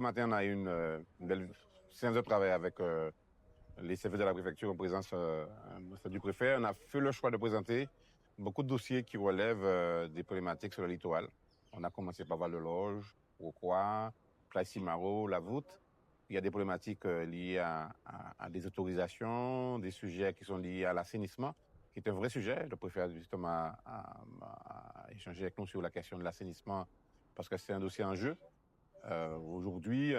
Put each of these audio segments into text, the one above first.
Ce matin, on a eu une belle séance de travail avec les services de la préfecture en présence du préfet. On a fait le choix de présenter beaucoup de dossiers qui relèvent des problématiques sur le littoral. On a commencé par Val-de-Loge, Rocroi, Place-Simaro, La Voûte. Il y a des problématiques liées à des autorisations, des sujets qui sont liés à l'assainissement, qui est un vrai sujet. Le préfet a justement a échangé avec nous sur la question de l'assainissement parce que c'est un dossier en jeu. Aujourd'hui,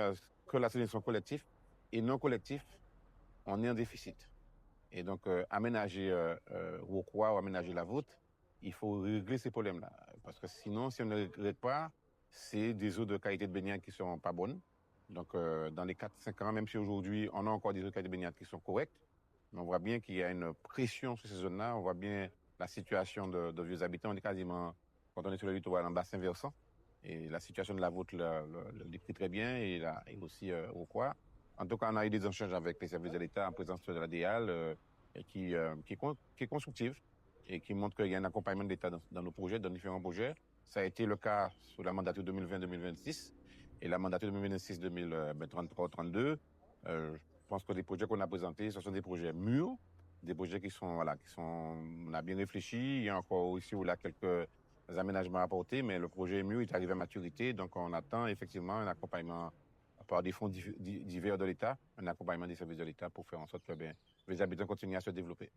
que l'assainissement collectif et non collectif, on est en déficit. Et donc, aménager Rocroi ou aménager La Voûte, il faut régler ces problèmes-là. Parce que sinon, si on ne les règle pas, c'est des eaux de qualité de baignade qui ne sont pas bonnes. Donc, dans les 4-5 ans, même si aujourd'hui, on a encore des eaux de qualité de baignade qui sont correctes, mais on voit bien qu'il y a une pression sur ces zones-là. On voit bien la situation de vieux habitants. On est quasiment, quand on est sur le littoral, en bassin versant. Et la situation de La Voûte le décrit très bien, et aussi Rocroi. En tout cas, on a eu des échanges avec les services de l'État en présence de la DEAL, et qui est constructive et qui montre qu'il y a un accompagnement de l'État dans nos projets, dans différents projets. Ça a été le cas sur la mandature 2020-2026 et la mandature 2026-2033-32. Je pense que les projets qu'on a présentés, ce sont des projets mûrs, des projets on a bien réfléchi. Il y a encore ici ou là quelques aménagements à apporter, mais le projet est mûr, il est arrivé à maturité. Donc, on attend effectivement un accompagnement par des fonds divers de l'État, un accompagnement des services de l'État pour faire en sorte que les habitants continuent à se développer.